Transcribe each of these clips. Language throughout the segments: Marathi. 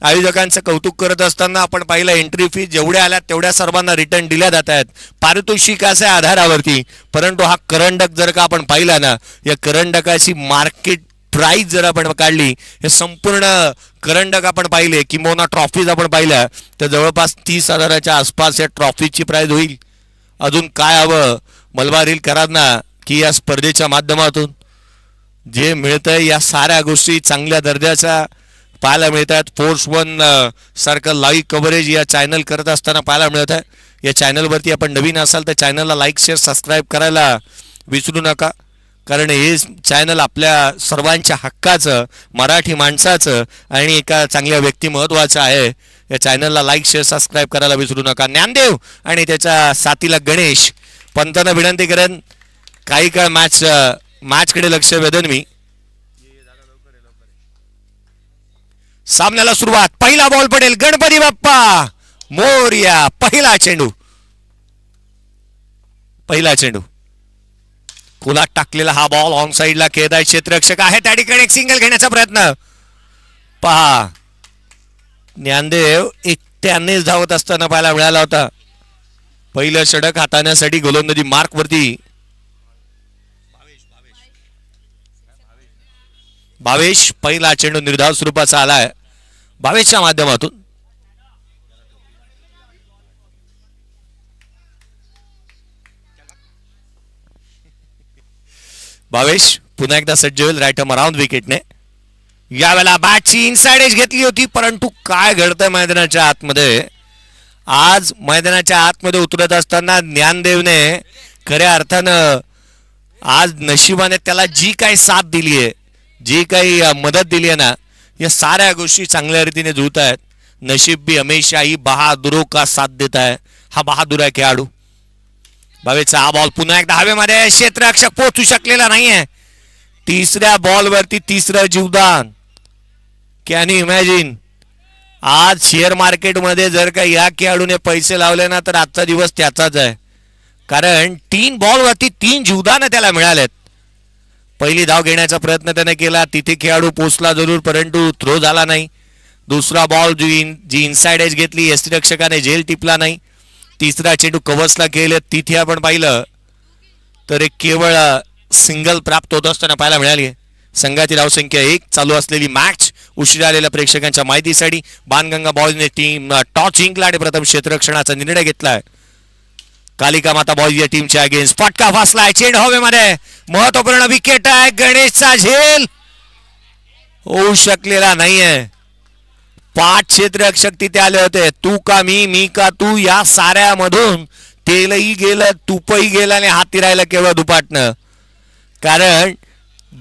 आयोजकांचं कौतुक करत असताना आपण पाहिलं एंट्री फी जेवढ्या आल्या तेवढ्या सर्वांना रिटर्न दिल्या जात आहेत पारितोषिकाच्या आधारावरती. परंतु हा करंडक जर का आपण पाहिला ना, या करंडकाची मार्केट प्राइस जर आपण काढली, हे संपूर्ण करंडक आपण पाहिले किंवा ट्रॉफीज आपण पाहिल्या तर जवळपास 30,000च्या आसपास या ट्रॉफीची प्राइस होईल. अजून काय हवं मलबारीलकरांना की या स्पर्धेच्या माध्यमातून जे मिळतंय या साऱ्या गोष्टी चांगल्या दर्जाच्या पाहायला मिळतात. फोर्स 1 सारखं लाईव्ह कव्हरेज या चॅनल करत असताना पाहायला मिळत आहे. या चॅनलवरती आपण नवीन असाल तर चॅनलला लाईक शेअर सबस्क्राईब करायला विसरू नका, कारण हे चॅनल आपल्या सर्वांच्या हक्काचं, मराठी माणसाचं आणि एका चांगल्या व्यक्तिमत्वाचं आहे. या चॅनलला लाईक शेअर सबस्क्राईब करायला विसरू नका. ज्ञानदेव आणि त्याच्या साथीला गणेश पंतांना विनंती करेन काही काळ मॅचकडे लक्ष वेधन मी. सामन्याला सुरुवात. पहिला बॉल पडेल गणपती बाप्पा मोरया. पहिला चेंडू खोलात टाकलेला हा बॉल ऑन साइडला केदार क्षेत्ररक्षक आहे, त्या ठिकाणी एक सिंगल घेण्याचा प्रयत्न पहा. ज्ञानदेव एकट्यानेच धावत असताना पाहायला मिळाला होता. पहिलं षटक हाताळण्यासाठी गोलंदाजी मार्क वरती भावेश. पहिला चेंडू निर्धाव स्वरूपाचा आलाय भावेशच्या माध्यमातून. भावेश पुन्हा एकदा सज्ज होईल राईट आर्म अराउंड विकेटने. यावेळेला बॅटची इनसाइड एज घेतली होती, परंतु काय घडतंय मैदानाच्या आतमध्ये. आज मैदानाच्या आतमध्ये उतरत असताना ज्ञानदेवने खऱ्या अर्थानं आज नशिबाने त्याला जी काही साथ दिली आहे, जी काही मदत दिली आहे ना, या साऱ्या गोष्टी चांगल्या रीतीने जुळत आहेत. नशीब भी हमेशा ही बहादुरों का साथ देता है. हा बहादूर आहे खेळाडू. भावेचा हा बॉल पुन्हा एकदा हवेमध्ये, क्षेत्ररक्षक पोहोचू शकलेला नाहीये. तिसऱ्या बॉलवरती तिसरं जीवदान. Can you imagine. आज शेअर मार्केटमध्ये जर का या खेळाडूने पैसे लावले ना तर आजचा दिवस त्याचाच आहे, कारण 3 बॉलवरती 3 जीवदान त्याला मिळालेत. पहिली धाव घेण्याचा प्रयत्न त्याने केला, तिथे खेळाडू पोचला जरूर परंतु थ्रो झाला नाही. दुसरा बॉल जी इनसाइड एज घेतली यष्टीरक्षकाने झेल टिपला नाही. तिसरा चेंडू कव्हर्सला केले, तिथे आपण पाहिलं तर एक केवळ सिंगल प्राप्त होत असताना पाहायला मिळाली. संघाची धावसंख्या 1. चालू असलेली मॅच उशिरा आलेल्या प्रेक्षकांच्या माहितीसाठी बाणगंगा बॉयजने टीम टॉस जिंकला आणि प्रथम क्षेत्ररक्षणाचा निर्णय घेतलाय. कालिका माता बॉयज या टीमच्या अगेन्स्ट फटका फासलाय. चेंडू हवेमध्ये, महत्वपूर्ण विकेट आहे. गणेशचा झेल होऊ शकलेला नाहीये. 5 क्षेत्ररक्षक तिथे आले होते. तू का मी का तू, या साऱ्यामधून तेलही गेलं, तुपही गेलं आणि हाती राहिलं केवळ दुपाटनं. कारण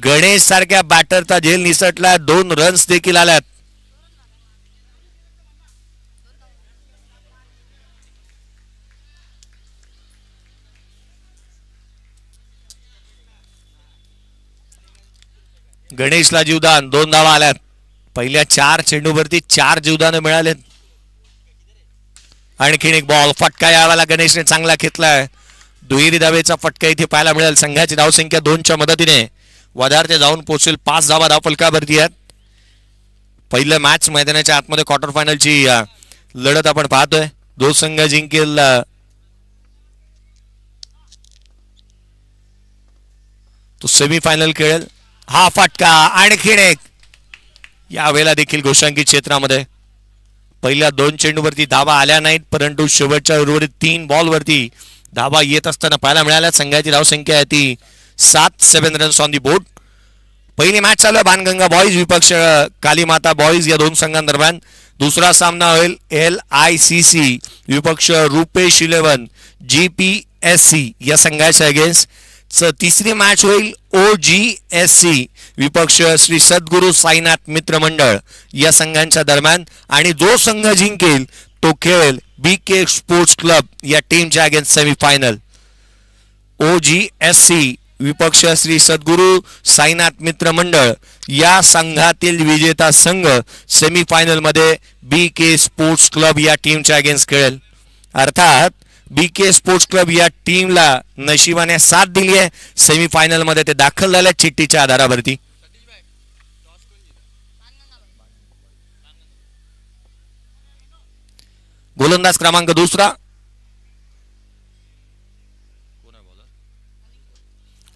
गणेश सारख्या बॅटरचा झेल निसटला. 2 रन्स देखील आल्यात. गणेशला जीवदान 2 धावा आल्यात. पहिल्या 4 चेंडूवरती 4 जीवदान मिळालेत. आणखीन एक बॉल फटका यावेळेला गणेशने चांगला घेतलाय. दुहेरी धावेचा फटका इथे पाहायला मिळेल. संघाची धावसंख्या 2च्या मदतीने वधारते जाऊन पोहोचेल. 5 धावा धावफलकावरती आहेत. पहिलं मॅच मैदानाच्या आतमध्ये क्वार्टर फायनलची लढत आपण पाहतोय. 2 संघ जिंकेल तो सेमीफायनल खेळेल. हा फटका आणखीन एक यावेळेला देखील घोषांकित क्षेत्रामध्ये. पहिल्या 2 चेंडूवरती धावा आल्या नाहीत, परंतु शेवटच्या उर्वरित 3 बॉलवरती धावा येत असताना पाहायला मिळाल्या. संघाची धावसंख्या आहे ती 7 रन्स ऑन दी बोर्ड. पहिली मॅच चालू आहे बाणगंगा बॉयज विपक्ष कालीमाता बॉयज या 2 संघांदरम्यान. दुसरा सामना होईल LICC विपक्ष रुपेश 11 GPSC या संघाच्या अगेन्स्ट. तिसरी मॅच होईल OGSC विपक्ष श्री सद्गुरू साईनाथ मित्र मंडळ या संघांच्या दरम्यान. आणि जो संघ जिंकेल तो खेळेल BK स्पोर्ट्स क्लब या टीमच्या अगेन्स्ट सेमीफायनल. OGSC विपक्ष श्री सद्गुरू साईनाथ मित्र मंडळ या संघातील विजेता संघ सेमीफायनल मध्ये BK स्पोर्ट्स क्लब या टीमच्या अगेन्स्ट खेळेल. अर्थात BK स्पोर्ट्स क्लब या टीमला नशिबाने साथ दिली आहे. सेमीफायनल मध्ये ते दाखल झाले चिठ्ठीच्या आधारावरती. गोलंदाज क्रमांक दुसरा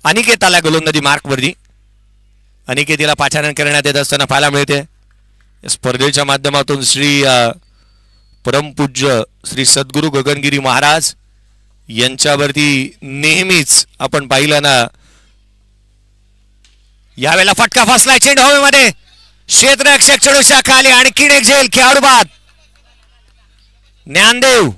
अनिकेत आला गोलंदाजी मार्कवरती. अनिकेतीला पाचारण करण्यात येत असताना पाहायला मिळते. स्पर्धेच्या माध्यमातून श्री परमपूज्य श्री सद्गुरू गगनगिरी महाराज यांच्यावरती नेहमीच आपण पाहिलं ना. यावेळेला फटका फसलाय चेंडू हवेमध्ये. क्षेत्ररक्षक चेंडूच्या खाली आणखीन एक झेल. खेळाडू बाद ज्ञानदेव.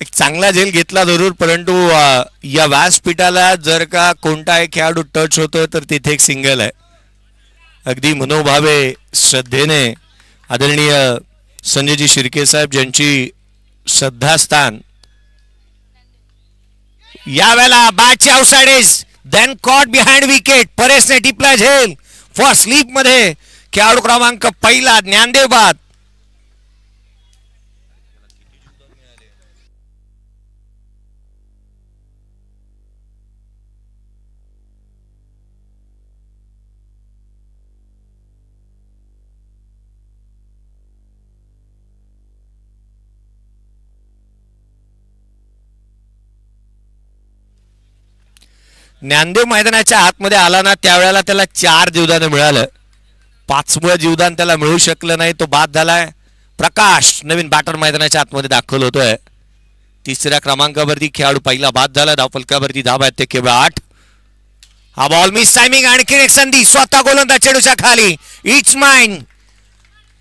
एक चांगला झेल घेतला जरूर, परंतु या व्यासपीठाला जर का कोणता एक खेळाडू टच होतो तर तिथे एक सिंगल आहे. अगदी मनोभावे श्रद्धेने आदरणीय संजयजी शिर्के साहेब ज्यांची श्रद्धास्थान. यावेळेला बॅटची outside edge then caught behind wicket. परेशने टिपला झेल फॉर स्लीप मध्ये. खेळाडू क्रमांक पहिला ज्ञानदेव बाद. ज्ञानदेव मैदानाच्या आतमध्ये आला ना त्यावेळेला त्याला 4 जीवदान मिळालं. 5वं जीवदान त्याला मिळू शकलं नाही, तो बाद झालाय. प्रकाश नवीन बॅटर मैदानाच्या आतमध्ये दाखल होतोय. 3ऱ्या क्रमांकावरती खेळाडू पहिला बाद झाला. धावफलकावरती धावा आहेत ते केवळ 8. हा बॉल मिस टायमिंग. आणखीन एक संधी. स्वतः गोलंदाज चेंडूच्या खाली. इट्स माइन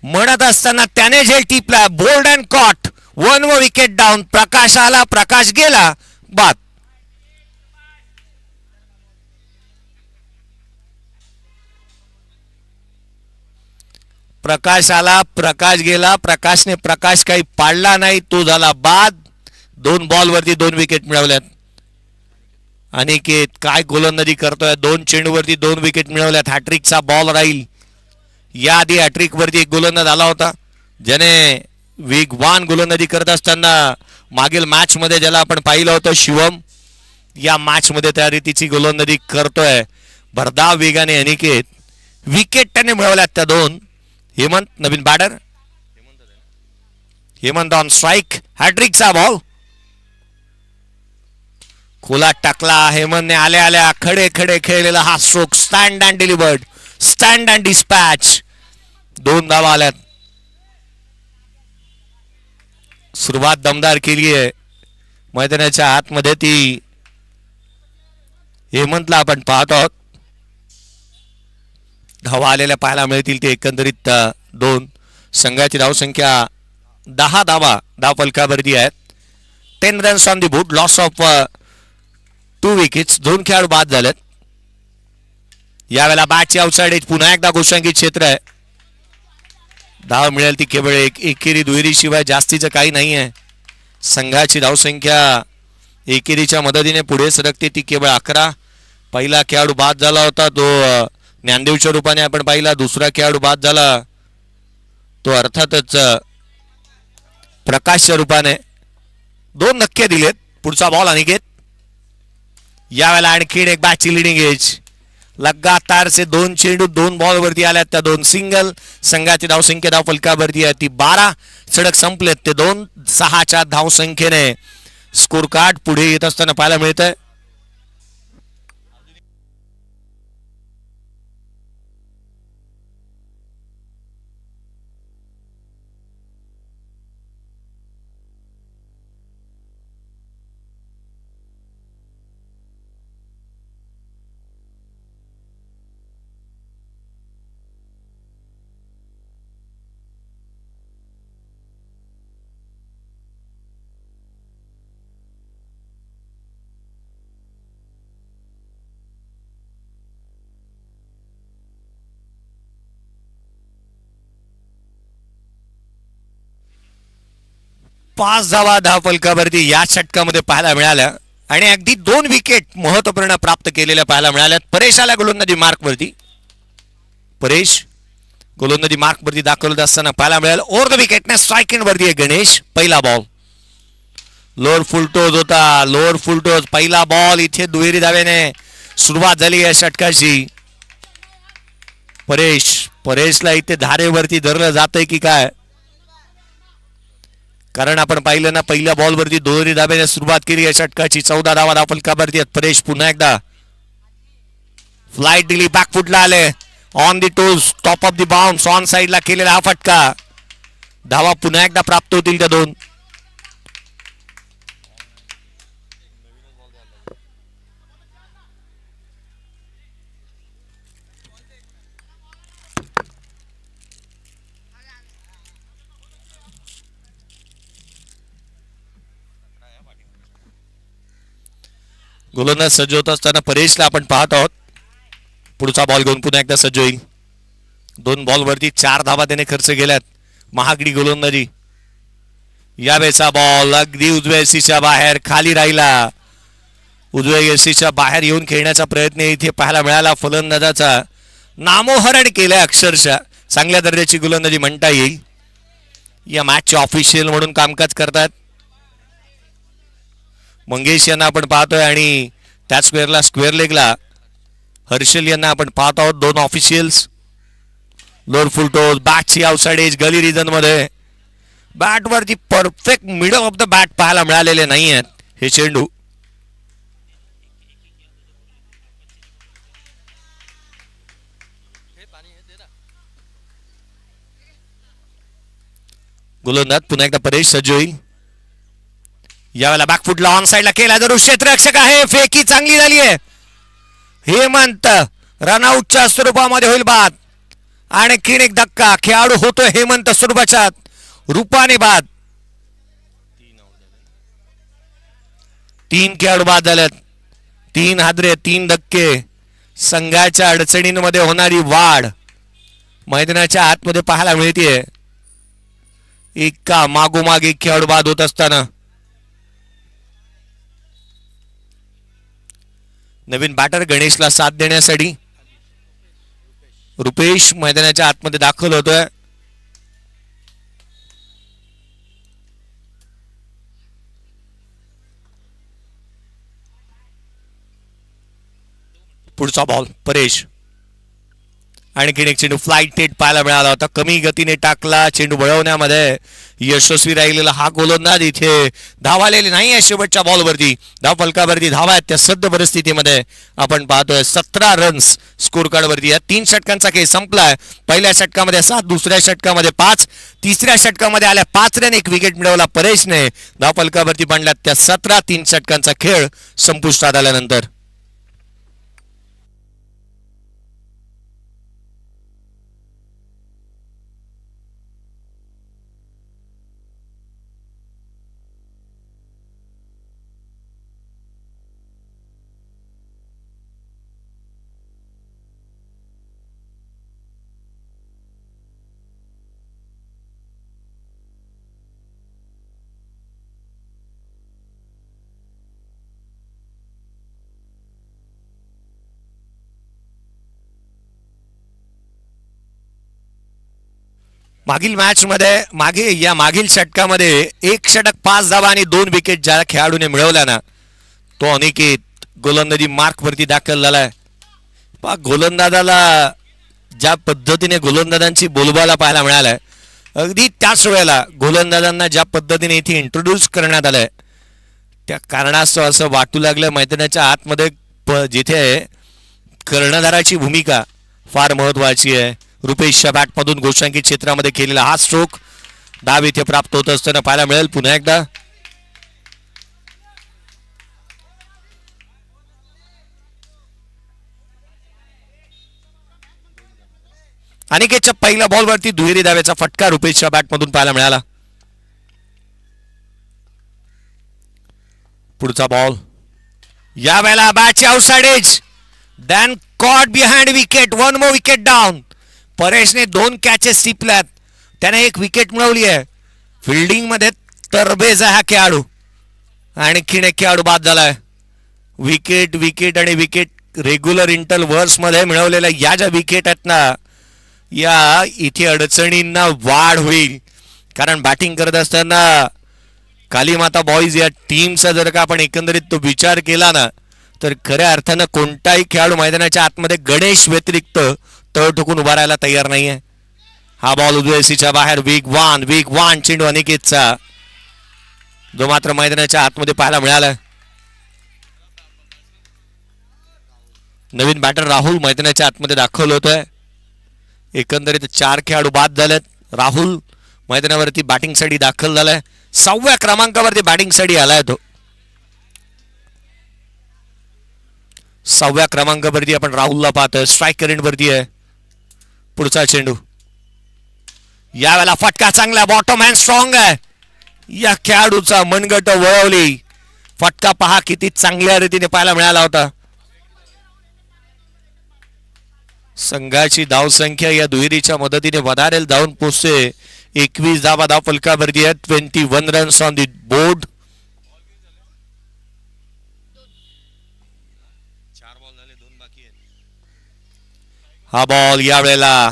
म्हणत असताना त्याने झेल टिपला. Bowled and caught. 1 wicket down. प्रकाश आला, प्रकाश गेला, बाद. प्रकाश आला, प्रकाश गेला. प्रकाशने प्रकाश काही पाडला नाही, तो झाला बाद. 2 बॉलवरती 2 विकेट मिळवल्यात. अनिकेत काय गोलंदाजी करतोय. 2 चेंडूवरती 2 विकेट मिळवल्यात. हॅट्रिकचा बॉल राहील. याआधी हॅट्रिक वरती एक गोलंदाज आला होता ज्याने वेगवान गोलंदाजी करत असताना मागील मॅच मध्ये ज्याला आपण पाहिलं होतं शिवम. या मॅच मध्ये त्या रीतीची गोलंदाजी करतोय. भरधाव वेगाने अनिकेत. विकेट त्याने मिळवल्यात त्या 2. हेमंत नवीन बॅटर. Hemant on strike. हॅट्रिकचा बॉल खोलात टाकला. हेमंतने आल्या आल्या खडे खडे खेळलेला हा stroke. Stand and delivered. Stand and dispatch. 2 धावा आल्यात. सुरुवात दमदार केली आहे मैदानाच्या आतमध्ये. ती हेमंतला आपण पाहत आहोत. धावा आलेल्या पाहायला मिळतील ते एकंदरीत 2. संघाची धावसंख्या 10 धावा धावफलकावरती आहेत. 10 runs on the board. Loss of 2 wickets. 2 खेळाडू बाद झालेत. यावेळेला बॅटची आउटसाइड एज. पुन्हा एकदा गोशांकित क्षेत्र आहे. धाव मिळेल ती केवळ एकेरी दुहेरी शिवाय जास्तीचं काही नाही आहे. संघाची धावसंख्या एकेरीच्या मदतीने पुढे सरकते ती केवळ 11. पहिला खेळाडू बाद झाला होता तो ज्ञानदेवच्या रूपाने आपण पाहिला. दुसरा खेळाडू बाद झाला तो अर्थातच प्रकाशच्या रूपाने. 2 धक्के दिलेत. पुढचा बॉल अनिकेत. यावेळेला आणखीन एक बॅटची लिडिंग एज. लगातार से 2 चेंडू 2 बॉल वरती आल्यात. त्या 2 सिंगल. संघाची धावसंख्या धावफलकावरती आहे ती 12. षटक संपलेत ते 2-6च्या धावसंख्येने स्कोर कार्ड पुढे येत असताना पाहायला मिळतंय. 5 धावा धाव फलकावरती या षटकामध्ये पाहायला मिळाल्या आणि अगदी 2 विकेट महत्वपूर्ण प्राप्त केलेल्या पाहायला मिळाल्यात. परेश आला गोलंदाजी मार्कवरती. परेश गोलंदाजी मार्कवरती दाखवत असताना पाहायला मिळालं ओव्हर द विकेटने स्ट्राईक वरती आहे गणेश. पहिला बॉल लोअर फुल टोज होता. लोअर फुल टोज पहिला बॉल. इथे दुहेरी धावेने सुरुवात झाली या षटकाची. परेशला इथे धारेवरती धरलं जातंय की काय, कारण आपण पाहिलं ना पहिल्या बॉलवरती दुहेरी धावेने सुरुवात केली या षटकाची. 14 धावा धाव फलकावरती आहेत. परेश पुन्हा एकदा फ्लाइट दिली. बॅकफुटला आले. On the toes top of the bounce on साइडला केलेला हा फटका. धावा पुन्हा एकदा प्राप्त होतील त्या 2. गोलंदाज सज्ज होत असताना परेशला आपण पाहत आहोत. पुढचा बॉल घेऊन पुन्हा एकदा सज्ज होईल. 2 बॉलवरती 4 धावा त्याने खर्च केल्यात. महागडी गोलंदाजी. यावेळेचा बॉल अगदी उजव्या एसीच्या बाहेर खाली राहिला. उजव्या एसीच्या बाहेर येऊन खेळण्याचा प्रयत्न इथे पाहायला मिळाला. फलंदाजाचा नामोहरण केलं अक्षरशः. चांगल्या दर्जाची गोलंदाजी म्हणता येईल. या मॅचचे ऑफिशियल म्हणून कामकाज करतात मंगेश यांना आपण पाहतोय आणि त्याच स्क्वेअर लेगला हर्षल यांना आपण पाहत आहोत. 2 ऑफिशियल्स. लोअर फुल टोज बॅटची आउटसाइड एज गली रिजन मध्ये बॅटवरती perfect middle of the bat पाहायला मिळालेले नाही आहेत हे चेंडू. गोलंदाज पुन्हा एकदा परेश सज्ज होईल. यावेळेला बॅकफुटला ऑन साइडला केला जरूर क्षेत्ररक्षक आहे. फेकी चांगली झाली आहे. हेमंत रनआउटच्या स्वरूपामध्ये होईल बाद. आणखीन एक धक्का. खेळाडू होतोय हेमंत स्वरूपाच्या रूपाने बाद. 3 खेळाडू बाद झालेत. 3 हादरे 3 धक्के. संघाच्या अडचणींमध्ये होणारी वाढ मैदानाच्या आतमध्ये पाहायला मिळते. एका मागोमाग एक खेळाडू बाद होत असताना नवीन बॅटर गणेशला साथ देण्यासाठी रुपेश मैदानाच्या आतमध्ये दाखल होतोय. पुढचा बॉल परेश. आणखीन एक चेंडू फ्लाइट थेट पाहायला मिळाला होता. कमी गतीने टाकला. चेंडू वळवण्यामध्ये यशस्वी राहिलेला हा गोलंदाज इथे धावालेले नाही आहे. शेवटच्या बॉलवरती धाव फलकावरती धावा आहेत. त्या सद्य परिस्थितीमध्ये आपण पाहतोय 17 रन्स स्कोर कार्ड वरती. या 3 षटकांचा खेळ संपलाय. पहिल्या षटकामध्ये 7, दुसऱ्या षटकामध्ये 5, तिसऱ्या षटकामध्ये आल्या 5 रन. 1 विकेट मिळवला परेशने. धाव फलकावरती बांधल्यात त्या 17. 3 षटकांचा खेळ संपुष्टात आल्यानंतर मागील मॅच मध्ये मागील षटकामध्ये 1 षटक 5 धावा आणि 2 विकेट ज्या खेळाडूने मिळवल्या ना तो अनिकेत गोलंदाजी मार्क वरती दाखल झालाय. गोलंदाजाला ज्या पद्धतीने गोलंदाजांची बोलबाला पाहायला मिळालाय अगदी त्याच वेळेला गोलंदाजांना ज्या पद्धतीने इथे इंट्रोड्यूस करण्यात आलंय त्या कारणास्तव असं वाटू लागलं मैदानाच्या आतमध्ये जिथे कर्णधाराची भूमिका फार महत्वाची आहे. रुपेशच्या बॅटमधून गोशांकित क्षेत्रामध्ये केलेला हा स्ट्रोक धाव इथे प्राप्त होत असताना पाहायला मिळेल पुन्हा एकदा. अनिकेतच्या पहिल्या बॉलवरती दुहेरी धावेचा फटका रुपेशच्या बॅटमधून पाहायला मिळाला. पुढचा बॉल यावेळेला बॅटची outside edge then caught behind wicket. 1 more wicket down. परेशने 2 कॅचेस टिपल्यात. त्याने 1 विकेट मिळवली आहे. फिल्डिंग मध्ये तरबेज आहे हा खेळाडू. आणखीन एक खेळाडू बाद झालाय. विकेट विकेट आणि विकेट रेग्युलर इंटरव्हल्स मध्ये मिळवलेल्या या ज्या विकेट आहेत ना, या इथे अडचणींना वाढ होईल. कारण बॅटिंग करत असताना कालीमाता बॉईज या टीमचा जर का आपण एकंदरीत तो विचार केला ना, तर खऱ्या अर्थानं कोणताही खेळाडू मैदानाच्या आतमध्ये गणेश व्यतिरिक्त तळ ठोकून उभा राहायला तयार नाहीये. हा बॉल उजव्या बाहेर वेगवान चेंडू अनिकेतचा, जो मात्र मैदानाच्या आतमध्ये पाहायला मिळाला. नवीन बॅटर राहुल मैदानाच्या आतमध्ये दाखवलं होतं. एकंदरीत 4 खेळाडू बाद झालेत. राहुल मैदानावरती बॅटिंगसाठी दाखल झालाय. 6व्या क्रमांकावरती बॅटिंगसाठी आलाय तो. 6व्या क्रमांकावरती आपण राहुलला पाहतोय. स्ट्राईक करेंट वरती आहे. पुढचा चेंडू, यावेळेला फटका चांगला. बॉटम हँड स्ट्रॉंग आहे. या खेळाडूचा मनगट वळवली. फटका पहा किती चांगल्या रीतीने पाहायला मिळाला होता. संघाची धावसंख्या या दुहेरीच्या मदतीने वधारेल धावून पोहोचते. 21 धावा धाव फलकावरती आहेत. 21 रन्स ऑन दी बोर्ड. हा बॉल यावेळेला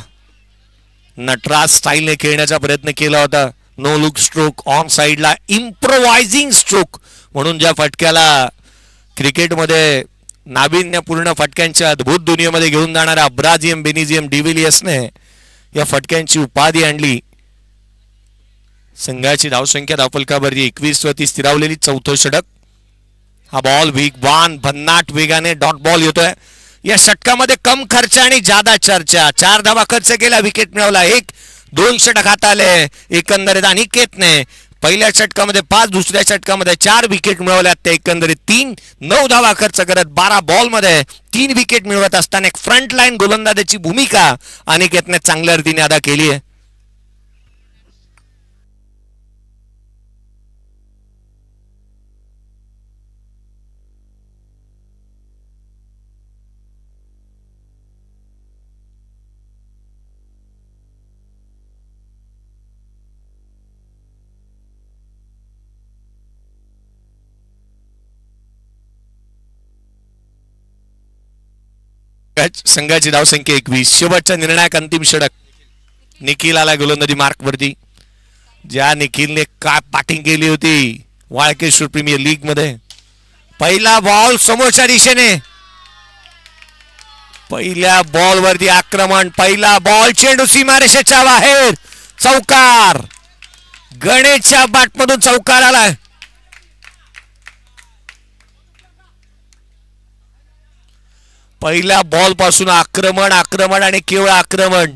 नटराज स्टाईलने खेळण्याचा प्रयत्न केला होता. नो लुक स्ट्रोक ऑन साइडला, इम्प्रोवायझिंग स्ट्रोक म्हणून ज्या फटक्याला क्रिकेटमध्ये नाविन्यपूर्ण फटक्यांच्या अद्भुत दुनियेमध्ये घेऊन जाणाऱ्या अब्राजियम बेनिझियम डिव्हिलियर्सने या फटक्यांची उपाधी आणली. संघाची धावसंख्या धावफलकावरती 21 वरती स्थिरावलेली. 4थं षटक. हा बॉल वेगवान भन्नाट वेगाने डॉट बॉल येतोय. या षटकामध्ये कम खर्च आणि जादा चर्चा. 4 धावा खर्च केला, विकेट मिळवला. 1-2 षटक हाताले एकंदरीत अनिकेतने. पहिल्या षटकामध्ये 5, दुसऱ्या षटकामध्ये 4 विकेट मिळवल्यात. ते एकंदरीत 9 धावा खर्च करत 12 बॉल मध्ये 3 विकेट मिळवत असताना एक फ्रंट लाईन गोलंदाजाची भूमिका अनिकेतने चांगल्या रीतीने अदा केली आहे. संघाची धावसंख्या 21. शेवटचा निर्णायक अंतिम षटक. निखिल आला गोलंदाजी मार्क वरती. ज्या निखिलने काय बॅटिंग केली होती वाळकेश्वर प्रीमियर लीग मध्ये. पहिला बॉल समोरच्या दिशेने. पहिल्या बॉल वरती आक्रमण. पहिला बॉल चेंडू सीमारेषेच्या बाहेर. चौकार. गणेशच्या बॅटमधून चौकार आलाय. पहिल्या बॉल पासून आक्रमण आणि केवळ आक्रमण.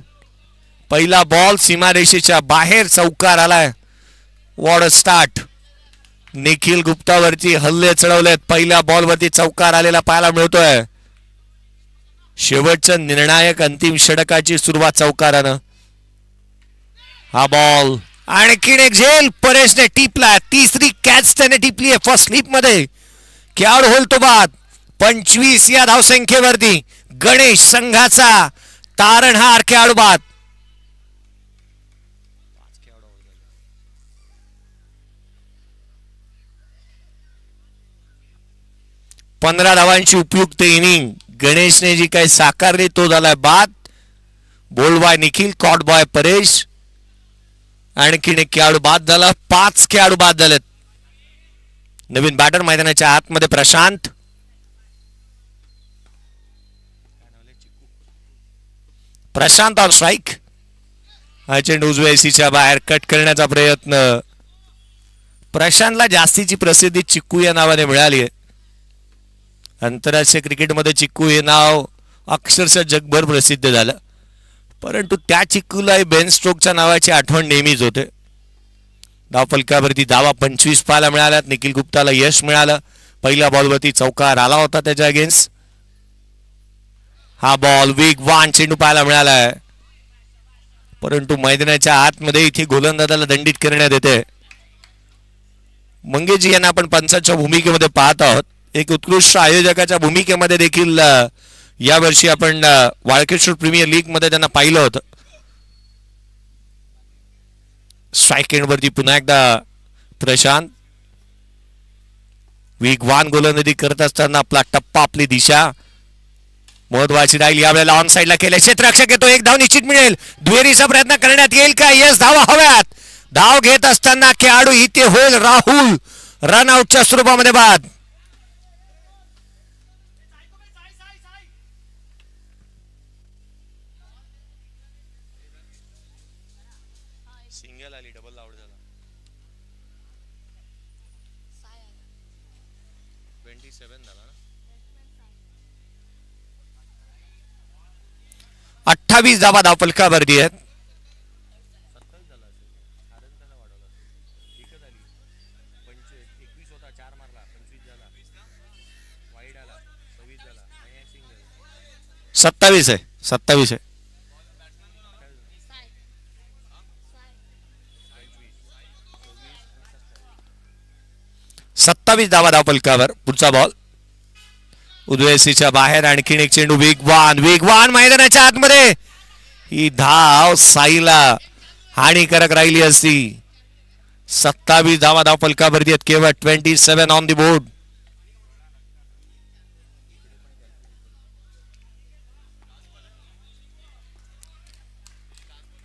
पहिला बॉल सीमारेषेच्या बाहेर चौकार आलाय. What a start. निखिल गुप्तावरती हल्ले चढवलेत. पहिल्या बॉल वरती चौकार आलेला पाहायला मिळतोय. शेवटचं निर्णायक अंतिम षटकाची सुरुवात चौकारानं. हा बॉल आणखीन एक झेल. परेशने टिपला. 3री कॅच त्याने टिपली आहे फर्स्ट स्लिप मध्ये. खेळाडू होईल तो बाद. 25 या धावसंख्येवरती गणेश संघाचा तारणहार खेळाडू बाद. 15 धावांची उपयुक्त इनिंग गणेशने जी काही साकारली तो झालाय बाद. Bowled by Nikhil, caught by Paresh. आणखीन एक खेळाडू बाद झाला. 5 खेळाडू बाद झालेत. नवीन बॅटर मैदानाच्या आतमध्ये प्रशांत. Prashant on strike. हा चेंडू उजव्या सीच्या बाहेर कट करण्याचा प्रयत्न. प्रशांतला जास्तीची प्रसिद्धी चिक्कू या नावाने मिळाली आहे. आंतरराष्ट्रीय क्रिकेटमध्ये चिक्कू हे नाव अक्षरशः जगभर प्रसिद्ध झालं. परंतु त्या चिक्कूला बेन स्टोकच्या नावाची आठवण नेहमीच होते. धावफलकावरती धावा 25 पाहायला मिळाल्यात. निखिल गुप्ताला यश मिळालं. पहिल्या बॉलवरती चौकार आला होता त्याच्या अगेन्स्ट. हा बॉल वेगवान चेंडू पाहायला मिळालाय. परंतु मैदानाच्या आतमध्ये इथे गोलंदाजाला दंडित करण्यात येते. मंगेशजी यांना आपण पंचाच्या भूमिकेमध्ये पाहत आहोत. एक उत्कृष्ट आयोजकाच्या भूमिकेमध्ये देखील यावर्षी आपण वाळकेश्वर प्रीमियर लीग मध्ये त्यांना पाहिलं होतं. स्ट्राईक एंड वरती पुन्हा एकदा प्रशांत वेगवान गोलंदाजी करत असताना आपला टप्पा आपली दिशा महत्वाची राहील. यावेळेला ऑन साईडला केले क्षेत्ररक्षक येतो. एक धाव निश्चित मिळेल. दुहेरीचा प्रयत्न करण्यात येईल का? यस, धावा हव्यात. धाव घेत असताना खेळाडू इथे होईल राहुल. रनआउटच्या स्वरूपामध्ये बाद. सिंगल आली, डबल आउट झाला. 27 झाला ना. 28 धावा धावफलकावरती आहेत. सत्तावीस आहे. 27 धावा धावफलकावर. पुढचा बॉल उद्वेसीच्या बाहेर. आणखीन एक चेंडू वेगवान मैदानाच्या आतमध्ये. ही धाव साईला हानिकारक राहिली असती. 27 धावा धावफलकावरती आहेत. केवळ 27 ऑन द बोर्ड.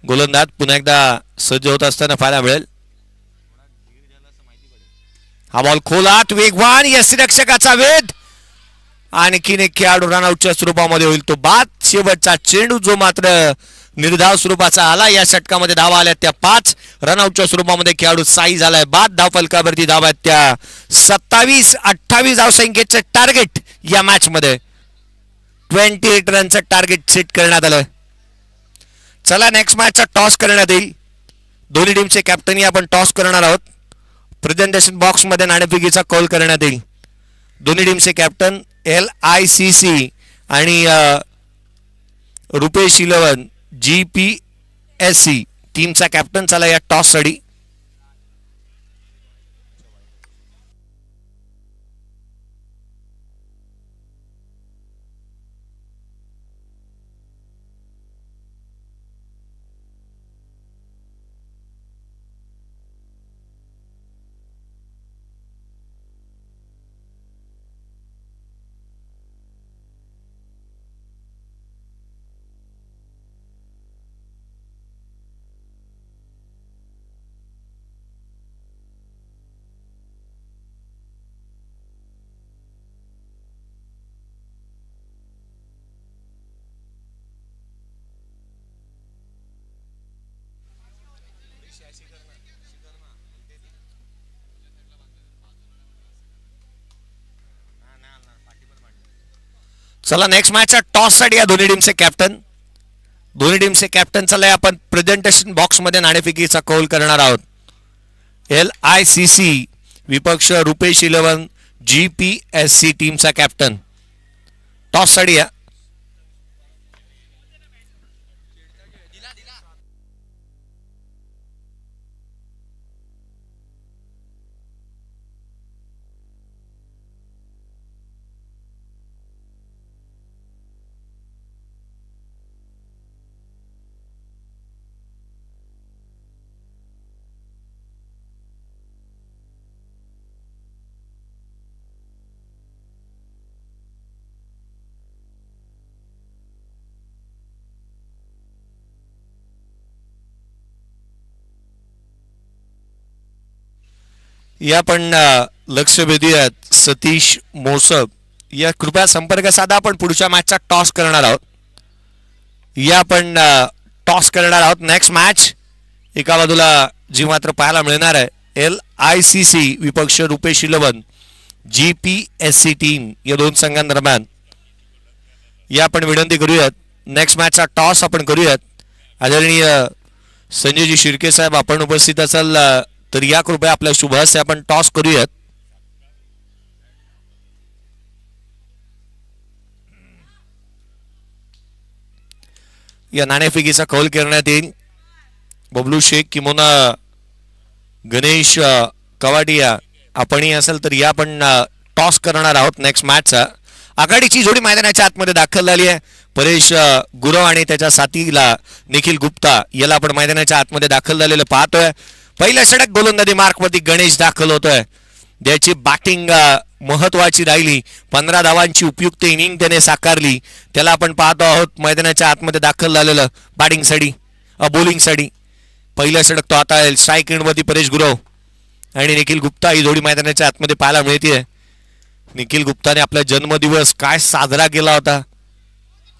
गोलंदाज पुन्हा एकदा सज्ज होत असताना पाहायला मिळेल. हा बॉल खोलात वेगवान. यष्टिरक्षकाचा वेध. आणखीन एक खेळाडू रनआउटच्या स्वरूपामध्ये होईल तो बाद. शेवटचा चेंडू जो मात्र निर्धाव स्वरूपाचा आला. या षटकामध्ये धावा आल्या त्या 5. रनआउटच्या स्वरूपामध्ये खेळाडू साई झालाय बाद. धावफलकावरती धावा आहेत त्या 27-28 धावसंख्येचं टार्गेट या मॅच मध्ये 28 रनचं टार्गेट सेट करण्यात आलं. चला नेक्स्ट मॅचचा टॉस करण्यात येईल. दोन्ही टीमचे कॅप्टनही आपण टॉस करणार आहोत. प्रेझेंटेशन बॉक्स मध्ये नाणेफेकीचा कॉल करण्यात येईल. दोन्ही टीमचे कॅप्टन LICC आणि रुपेश इलेव्हन GPSC टीमचा कॅप्टन. चला या टॉस साठी चला नेक्स्ट मॅचच्या टॉस साठी या दोन्ही टीमचे कॅप्टन चला आपण प्रेझेंटेशन बॉक्स मध्ये नाणेफेकीचा कौल करणार आहोत. LICC विपक्ष रुपेश इलेव्हन GPSC टीमचा कॅप्टन. टॉस साठी या. या पण लक्ष वेधूयात सतीश मोसब या कृपया संपर्क साधा. आपण पुढच्या मॅचचा टॉस करणार आहोत. नेक्स्ट मॅच एका बाजूला जी मात्र पाहायला मिळणार आहे LICC विपक्ष रुपेश इलेव्हन GPSC टीम या दोन संघांदरम्यान. या आपण विनंती करूयात नेक्स्ट मॅचचा टॉस आपण करूयात. आदरणीय संजयजी शिर्के साहेब आपण उपस्थित असाल तर या कृपया आपल्या शुभ हस्ते आपण टॉस करूयात. या नाणेफेकीचा कौल करण्यात येईल. बबलू शेख किंवा गणेश कवाडिया आपणही असेल तर या आपण टॉस करणार आहोत नेक्स्ट मॅचचा. आघाडीची जोडी मैदानाच्या आतमध्ये दाखल झाली आहे. परेश गुरव आणि त्याच्या साथीला निखिल गुप्ता याला आपण मैदानाच्या आतमध्ये दाखल झालेलं पाहतोय. पहिल्या षटक गोलंदाजी मार्कवरती गणेश दाखल होतोय. ज्याची बॅटिंग महत्वाची राहिली. 15 धावांची उपयुक्त इनिंग त्याने साकारली. त्याला आपण पाहतो आहोत मैदानाच्या आतमध्ये दाखल झालेलं बॅटिंगसाठी बॉलिंगसाठी. पहिल्या षटक तो आता स्ट्राईक एंडवरती परेश गुरव आणि निखिल गुप्ता ही जोडी मैदानाच्या आतमध्ये पाहायला मिळते. निखिल गुप्ताने आपला जन्मदिवस काय साजरा केला होता.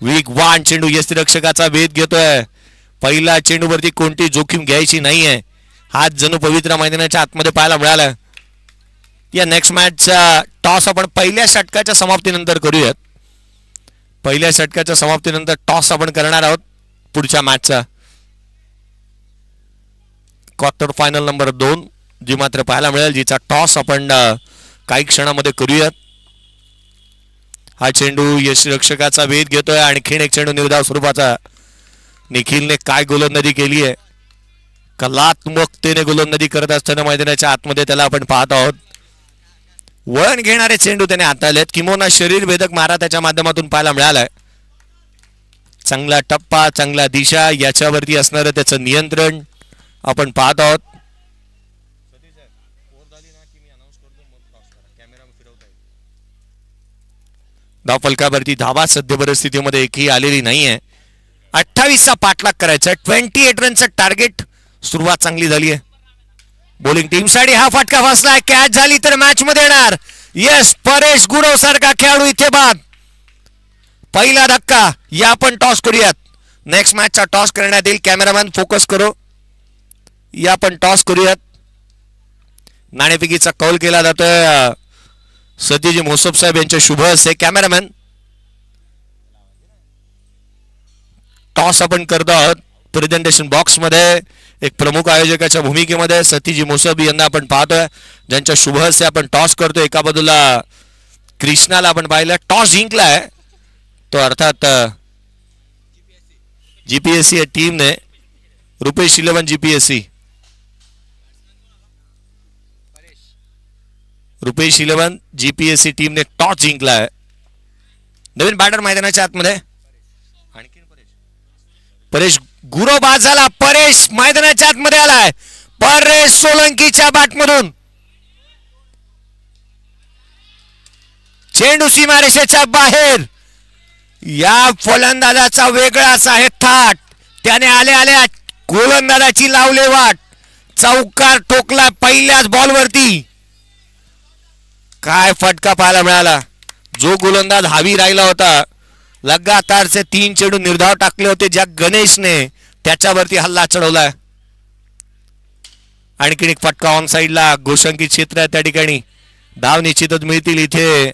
वेगवान चेंडू यष्टिरक्षकाचा वेध घेतोय. पहिला चेंडूवरती कोणती जोखीम घ्यायची नाहीये. हाच जणू पवित्र मैदानाच्या आतमध्ये पाहायला मिळाला. या नेक्स्ट मॅचचा टॉस आपण पहिल्या षटकाच्या समाप्तीनंतर करूयात. पहिल्या षटकाच्या समाप्तीनंतर टॉस आपण करणार आहोत पुढच्या मॅचचा. क्वार्टर फायनल नंबर 2 जी मात्र पाहायला मिळेल, जिचा टॉस आपण काही क्षणामध्ये करूयात. हा चेंडू यष्टिरक्षकाचा वेध घेतोय. आणखीन एक चेंडू निर्धाव स्वरूपाचा. निखिलने काय गोलंदाजी केली आहे. कलात्मकतेने गोलंदाजी करत असताना मैदानाच्या आतमध्ये त्याला आपण पाहत आहोत. वळण घेणारे चेंडू त्याने हाताळलेत. किंवा शरीर भेदक मारा त्याच्या माध्यमातून पाहायला मिळालाय. चांगला टप्पा, चांगला दिशा, याच्यावरती असणारं त्याचं नियंत्रण आपण पाहत आहोत. धावफलकावरती धावा सध्या परिस्थितीमध्ये एकही आलेली नाहीये. 28चा पाठलाग करायचा. 28 रनचं टार्गेट. सुरुवात चांगली झाली आहे बॉलिंग टीमसाठी. हा फटका फसलाय. कॅच झाली तर मॅच मध्ये येणार. येस, परेश गुरव सारखा खेळाडू इथे बाद. पहिला धक्का. या आपण टॉस करूयात. नेक्स्ट मॅचचा टॉस करण्यात येईल. कॅमेरामॅन फोकस करो. या आपण टॉस करूयात. नाणेफेकीचा कौल केला जातोय सतीजी मोसब साहेब यांच्या शुभ हस्ते. कॅमेरामॅन टॉस आपण करतो आहोत प्रेझेंटेशन बॉक्स मध्ये. एक प्रमुख आयोजकाच्या भूमिकेमध्ये सतीजी मोसब यांना आपण पाहतोय, ज्यांच्या शुभ हस्ते आपण टॉस करतो. एका बाजूला कृष्णाला आपण पाहिलं टॉस जिंकलाय तो, अर्थात जीपीएससी टीमने. रुपेश 11 जीपीएससी. रुपेश 11 जीपीएससी टीमने टॉस जिंकलाय. नवीन बॅटर मैदानाच्या आतमध्ये. परेश गुरव बाद झाला. परेश मैदानाच्या आतमध्ये आलाय. परेश सोलंकीच्या बॅटमधून चेंडू सीमारेषेच्या बाहेर. या फलंदाजाचा वेगळाच आहे थाट. त्याने आल्या गोलंदाजाची लावले वाट. चौकार ठोकला पहिल्याच बॉलवरती. काय फटका पाहायला मिळाला. जो गोलंदाज हावी राहिला होता, लगातारचे 3 चेंडू निर्धाव टाकले होते, ज्या गणेशने त्याच्यावरती हल्ला चढवलाय. आणखीन एक फटका ऑन साइडला. गोशंकित क्षेत्र आहे त्या ठिकाणी. धाव निश्चितच मिळतील इथे.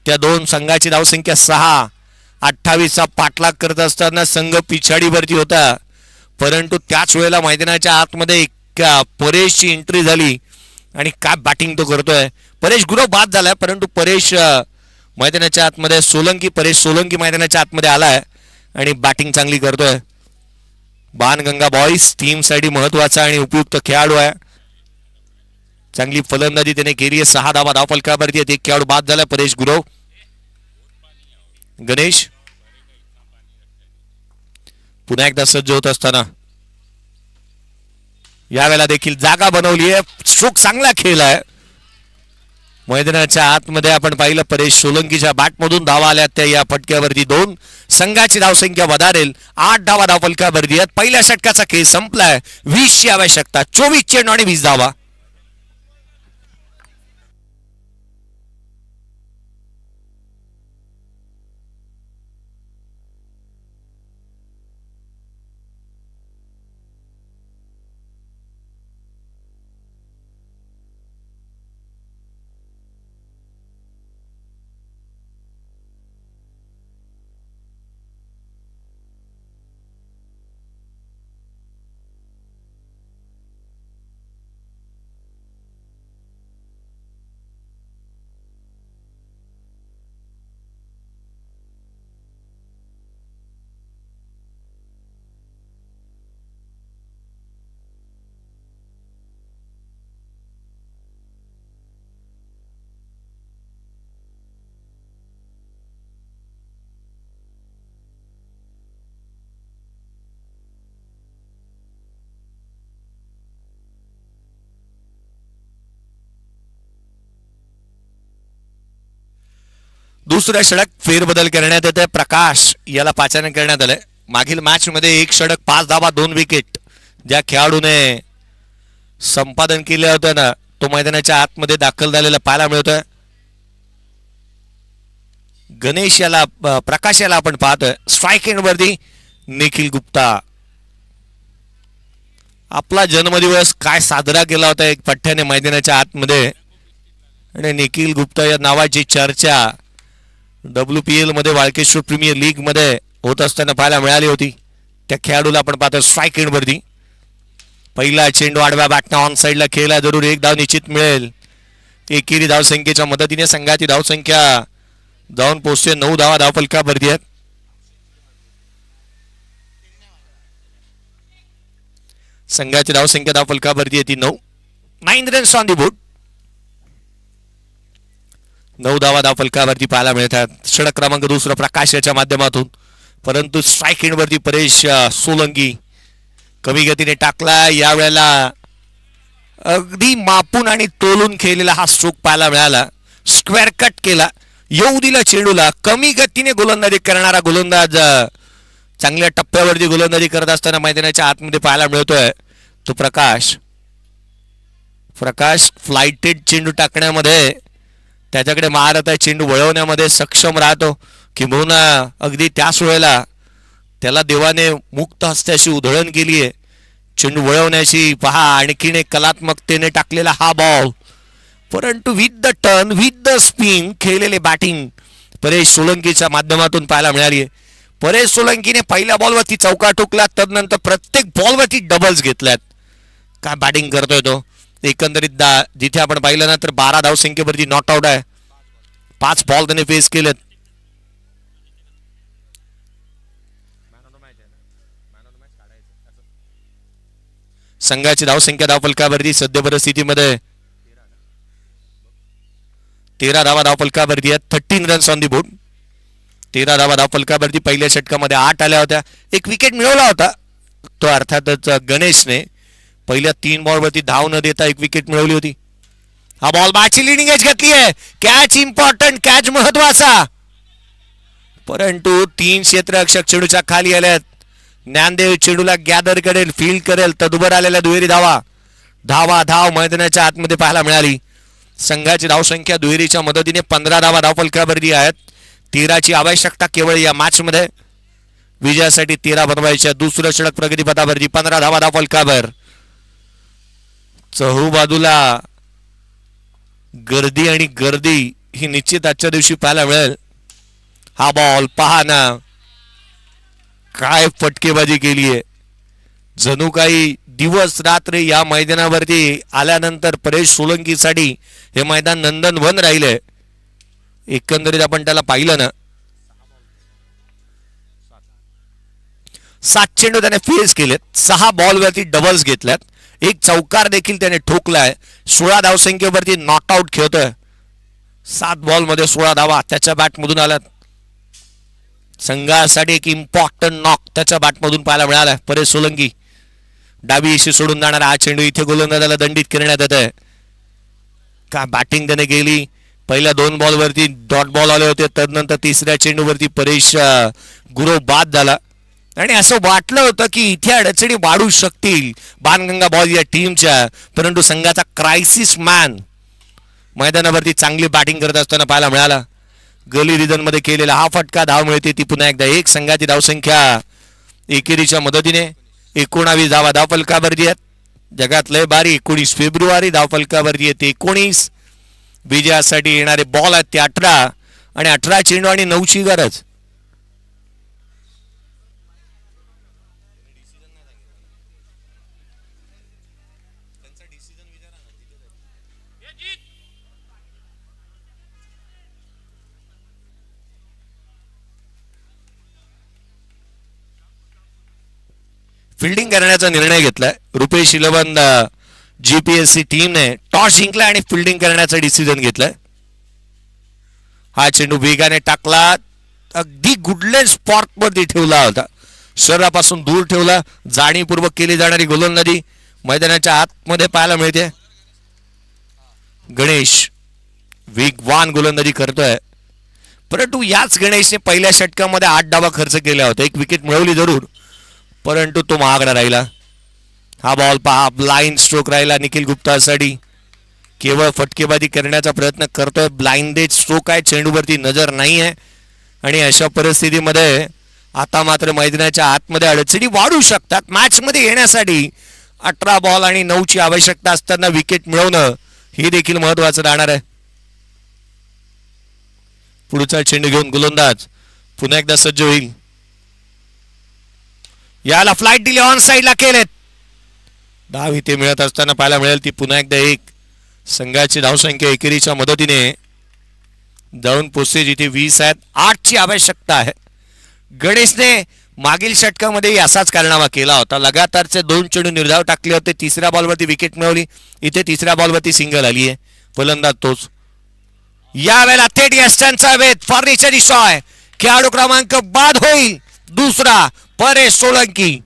त्या दोन संघाची धावसंख्या 6. 28चा पाठलाग करत असताना संघ पिछाडीवरती होता, परंतु त्याच वेळेला मैदानाच्या आतमध्ये एक परेशची एंट्री झाली आणि काय बॅटिंग तो करतोय. परेश गुरव बाद झालाय, परंतु परेश मैदानाच्या आतमध्ये परेश सोलंकी मैदानाच्या आतमध्ये आलाय आणि बॅटिंग चांगली करतोय. बाणगंगा बॉईज टीमसाठी महत्वाचा आणि उपयुक्त खेळाडू आहे. चांगली फलंदाजी त्याने केली आहे. 6 धावा धावफलकावरती आहेत. एक खेळाडू बाद झाला परेश गुरव. गणेश पुन्हा एकदा सज्ज होत असताना यावेळेला देखील जागा बनवली आहे. स्ट्रोक चांगला खेळ आहे. मैदानाच्या आतमध्ये आपण पाहिलं परेश सोलंकीच्या बॅटमधून धावा आल्या. त्या या फटक्यावरती 2 संघाची धावसंख्या वधारेल. 8 धावा धावफलकावरती आहेत. पहिल्या षटकाचा खेळ संपलाय. 20ची आवश्यकता. 24 चेंडू आणि 20 धावा. दुसऱ्या षटक फेरबदल करण्यात येते. प्रकाश याला पाचारण करण्यात आलंय. मागील मॅच मध्ये एक षटक 5 धावा 2 विकेट ज्या खेळाडूने संपादन केले होते ना तो मैदानाच्या आतमध्ये दाखल झालेला पाहायला मिळतोय. गणेश याला प्रकाश याला आपण पाहतोय. स्ट्राईक एंड वरती निखिल गुप्ता. आपला जन्मदिवस काय साजरा केला होता एक पठ्ठ्याने मैदानाच्या आतमध्ये आणि निखिल गुप्ता या नावाची चर्चा WPL मध्ये वाळकेश्वर प्रीमियर लीग मध्ये होत असताना पाहायला मिळाली होती. त्या खेळाडूला आपण पाहतो स्ट्राईक एंड वरती. पहिला चेंडू आडव्या बॅटनं ऑन साईडला खेळला. जरूर एक धाव निश्चित मिळेल. एकेरी धावसंख्येच्या मदतीने संघाची धावसंख्या जाऊन पोहोचते 9 धावा धावफलकावरती आहेत. संघाची धावसंख्या धावफलकावरती आहे ती 9 रन्स ऑन दी बोर्ड. 9 धावा धावफलकावरती पाहायला मिळतात. षटक क्रमांक दुसरा प्रकाश याच्या माध्यमातून. परंतु स्ट्राईक एंड वरती परेश सोलंकी कमी गतीने टाकला. यावेळेला अगदी मापून आणि तोलून खेळलेला हा स्ट्रोक पाहायला मिळाला. स्क्वेअर कट केला. येऊ दिला चेंडूला. कमी गतीने गोलंदाजी करणारा गोलंदाज चांगल्या टप्प्यावरती गोलंदाजी करत असताना मैदानाच्या आतमध्ये पाहायला मिळतोय तो प्रकाश. फ्लाइटेड चेंडू टाकण्यामध्ये त्याच्याकडे महारथ आहे. चेंडू वळवण्यामध्ये सक्षम राहतो. किंबहुना अगदी त्याच वेळेला त्याला देवाने मुक्त हस्त्याशी उधळण केली आहे चेंडू वळवण्याची. पहा आणखीन एक कलात्मकतेने टाकलेला हा बॉल. परंतु with the turn with the spin खेळलेले बॅटिंग परेश सोलंकीच्या माध्यमातून पाहायला मिळाली आहे. परेश सोलंकीने पहिल्या बॉलवरती चौका ठोकला. तदनंतर प्रत्येक बॉलवरती डबल्स घेतल्यात. काय बॅटिंग करतोय तो. एकंदरीत जिथे आपण पाहिलं ना तर 12 धावसंख्येवरती नॉट आउट आहे. 5 बॉल त्याने फेस केलेत. संघाची धावसंख्या धावफलकावरती सध्या परिस्थितीमध्ये 13 धावा धावफलकावरती आहेत. 13 रन्स ऑन दी बोर्ड. 13 धावा धावफलकावरती. पहिल्या षटकामध्ये 8 आल्या होत्या. एक विकेट मिळवला होता तो अर्थातच गणेशने. पहिल्या 3 बॉलवरती धाव न देता एक विकेट मिळवली होती. हा बॉल बॅटची लिडिंग एज घेतली आहे. Catch important. कॅच महत्वाचा. परंतु 3 क्षेत्ररक्षक चेंडूच्या खाली आल्यात. ज्ञानदेव चेंडूला गॅदर करेल फील्ड करेल. तदुबर आलेल्या दुहेरी धाव मैदानाच्या आतमध्ये पाहायला मिळाली. संघाची धावसंख्या दुहेरीच्या मदतीने 15 धावा धावफलकावरती आहेत. 13ची आवश्यकता केवळ या मॅच मध्ये विजयासाठी 13 बनवायच्या. दुसरं षटक प्रगतीपथावरती 15 धावा धावफलकावर. चहू बाजूला गर्दी आणि गर्दी ही निश्चित आजच्या दिवशी पाहायला मिळेल. हा बॉल पहा ना काय फटकेबाजी केली आहे. जणू काही दिवस रात्र या मैदानावरती आल्यानंतर परेश सोलंकीसाठी हे मैदान नंदनवन राहिले. एकंदरीत आपण त्याला पाहिलं ना 7 चेंडू त्याने फेस केलेत. 6 बॉलवरती डबल्स घेतल्यात. एक चौकार देखील त्याने ठोकलाय. 16 धावसंख्येवरती नॉट आउट खेळतोय. 7 बॉलमध्ये 16 धावा त्याच्या बॅटमधून आल्यात. संघासाठी एक इम्पॉर्टंट नॉक त्याच्या बॅटमधून पाहायला मिळाला. परेश सोलंकी डावी इशी सोडून जाणारा हा चेंडू इथे गोलंदाजाला दंडित करण्यात येत आहे. का बॅटिंग त्याने केली. पहिल्या 2 बॉलवरती डॉट बॉल आले होते. तदनंतर तिसऱ्या चेंडूवरती परेश गुरव बाद झाला आणि असं वाटलं होतं की इथे अडचणी वाढू शकतील बाणगंगा बॉल या टीमच्या. परंतु संघाचा क्रायसिस मॅन मैदानावरती चांगली बॅटिंग करत असताना पाहायला मिळाला. गली रिजन मध्ये केलेला हा फटका. धाव मिळते ती पुन्हा एकदा 1. संघाची धावसंख्या एकेरीच्या मदतीने 19 धावा धावफलकावरती आहेत. जगात लय बारी 19 फेब्रुवारी धावफलकावरती येते 19. विजयासाठी येणारे बॉल आहेत ते 18 आणि 18 चेंडू आणि 9ची गरज. फिल्डिंग करण्याचा निर्णय घेतलाय. रुपेश 11 GPSC टीमने टॉस जिंकला आणि फिल्डिंग करण्याचा डिसिजन घेतलाय. हा चेंडू वेगाने टाकला. अगदी गुडलेस स्पॉट वरती ठेवला होता. शरीरापासून दूर ठेवला. जाणीवपूर्वक केली जाणारी गोलंदाजी मैदानाच्या आतमध्ये पाहायला मिळते. गणेश वेगवान गोलंदाजी करतोय. परंतु याच गणेशने पहिल्या षटकामध्ये 8 धावा खर्च केल्या होत्या, एक विकेट मिळवली जरूर, परंतु तो महागडा राहिला. हा बॉल पहा, ब्लाइंड स्ट्रोक राहिला निखिल गुप्तासाठी. केवळ फटकेबाजी करण्याचा प्रयत्न करतोय, ब्लाइंडेड स्ट्रोक आहे, चेंडूवरती नजर नाही आहे. आणि अशा परिस्थितीमध्ये आता मात्र मैदानाच्या आतमध्ये अडचणी वाढू शकतात. मॅचमध्ये येण्यासाठी 18 बॉल आणि 9ची आवश्यकता असताना विकेट मिळवणं हे देखील महत्वाचं राहणार आहे. पुढचा चेंडू घेऊन गोलंदाज पुन्हा एकदा सज्ज होईल. याला फ्लाइट दिली, ऑन साइडला केलेत. धाव इथे मिळत असताना पाहायला मिळेल ती पुन्हा एकदा एक. संघाची धावसंख्या एकेरीच्या मदतीने जाऊन पोहोचते जिथे 20 आहेत. 8ची आवश्यकता आहे. गणेशने मागील षटकामध्ये असाच कारनामा केला होता. लगातारचे 2 चेंडू निर्धाव टाकले होते. तिसऱ्या बॉलवरती विकेट मिळवली. इथे तिसऱ्या बॉलवरती सिंगल आली आहे. फलंदाज तोच. यावेळेला थेट यष्टांचा वेध, फर्निचर शॉय, खेळाडू क्रमांक बाद होईल दुसरा परेश सोळंकी.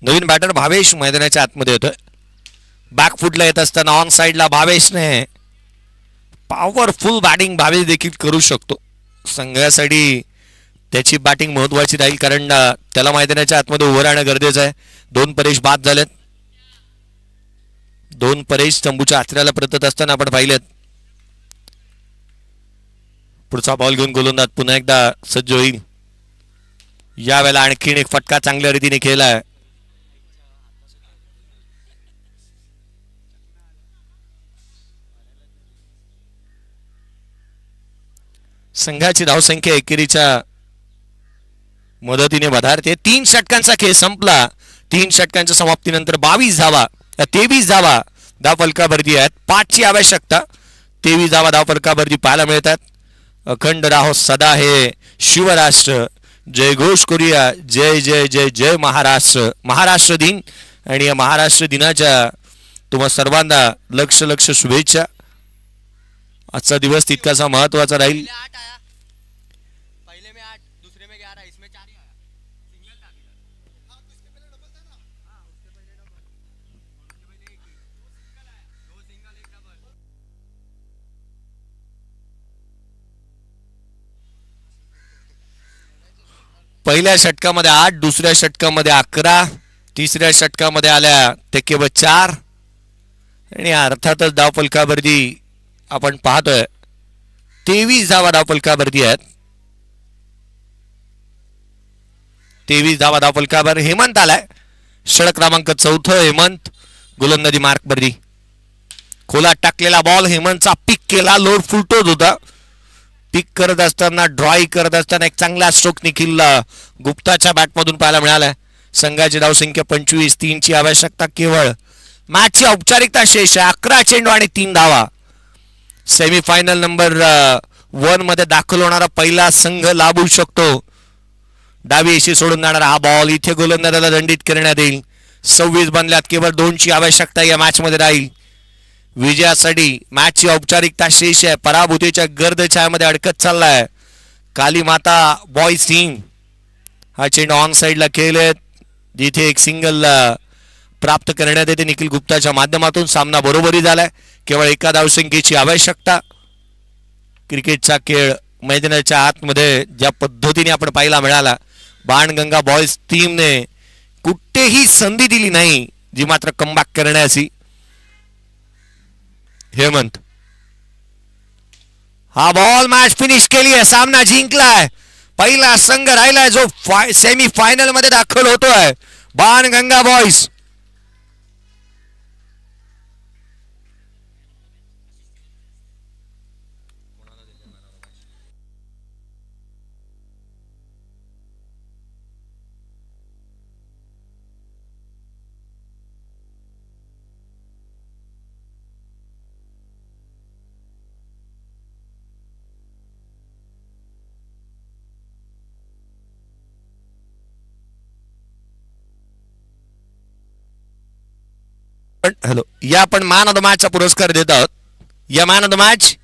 नवीन बॅटर भावेश मैदानाच्या आतमध्ये येतोय. बॅकफुटला येत असताना ऑन साइडला भावेशने पॉवरफुल बॅटिंग भावेश देखील करू शकतो. संघासाठी त्याची बॅटिंग महत्वाची राहील, कारण त्याला मैदानाच्या आतमध्ये उभं राहणं गरजेचं आहे. 2 परेश बाद झालेत. 2 परेश चंबूच्या आचऱ्याला परतत असताना आपण पाहिलेत. पुढचा बॉल घेऊन गोलंदाज पुन्हा एकदा सज्ज होईल. यावेळेला आणखीन एक फटका चांगल्या रीतीने खेळलाय. संघाची धावसंख्या एकेरीच्या मदतीने वधारते. 3 षटकांचा खेळ संपला. 3 षटकांच्या समाप्तीनंतर 22 धावा, 23 धावा धावफलकावरती आहेत. 5ची आवश्यकता. 23 धावा धावफलकावरती पाहायला मिळतात. अखंड राहो सदा हे शिवराष्ट्र, जय घोष करूया, जय जय जय जय महाराष्ट्र. महाराष्ट्र दिन आणि या महाराष्ट्र दिनाच्या तुम्हा सर्वांना लक्ष लक्ष शुभेच्छा. आजचा दिवस तितकासा महत्वाचा राहील. पहिल्या षटकामध्ये 8, दुसऱ्या षटकामध्ये 11, तिसऱ्या षटकामध्ये आल्या ते केवळ 4. आणि अर्थातच धावफलकावरती आपण पाहतोय 23 धावा धावफलकावरती आहेत. 23 धावा धावफलकावर. हेमंत आलाय, षटक क्रमांक 4 हेमंत गोलंदाजी मार्कवरती. खोलात टाकलेला बॉल हेमंतचा पिक केला. लोड फुलतोच होता. पिक करत असताना, ड्रॉई करत असताना एक चांगला स्ट्रोक निखिल गुप्ताच्या बॅटमधून पाहायला मिळालाय. संघाची धावसंख्या 25, 3ची आवश्यकता केवळ. मॅचची औपचारिकता शेष आहे. 11 चेंडू आणि 3 धावा. सेमीफायनल नंबर 1 मध्ये दाखल होणारा पहिला संघ लाभू शकतो. डावी एशी सोडून जाणारा हा बॉल इथे गोलंदाजाला दंडित करण्यात येईल. 26 बनल्यात. केवळ 2ची आवश्यकता या मॅच मध्ये राहील. विजयासाठी मॅचची औपचारिकता शेष आहे. पराभूतीच्या गर्दछायामध्ये अडकत चाललाय काली माता बॉयज टीम. हा चेंडू ऑन साइडला खेळलेत, जिथे एक सिंगल प्राप्त करण्यात येते निखिल गुप्ताच्या माध्यमातून. सामना बरोबरी झालाय. केवळ एका धावसंख्येची आवश्यकता. क्रिकेटचा खेळ मैदानाच्या आतमध्ये ज्या पद्धतीने आपण पाहायला मिळाला, बाणगंगा बॉयज टीमने कुठेही संधी दिली नाही जी मात्र कमबॅक करण्याची. हेमंत हा बॉल मॅच फिनिश केली आहे. सामना जिंकलाय. पहिला संघ राहिलाय जो सेमी फायनल मध्ये दाखल होतोय, बाणगंगा बॉयज. हॅलो या आपण मॅन ऑफ द मॅचचा पुरस्कार देत आहोत. या man of the match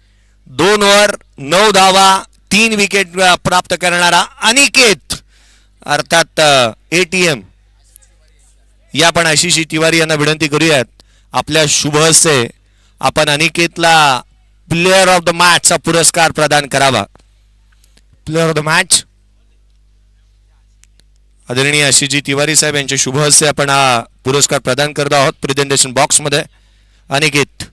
2 over 9 धावा 3 विकेट प्राप्त करणारा अनिकेत अर्थात ATM. या आपण आशिष तिवारी यांना विनंती करूयात आपल्या शुभ हस्ते आपण अनिकेतला प्लेअर ऑफ द मॅचचा पुरस्कार प्रदान करावा. प्लेअर ऑफ द मॅच आदरणीय आशिषजी तिवारी साहेब यांच्या शुभ हस्ते आपण हा पुरस्कार प्रदान करत आहोत प्रेझेंटेशन बॉक्स मध्ये. अनिकेत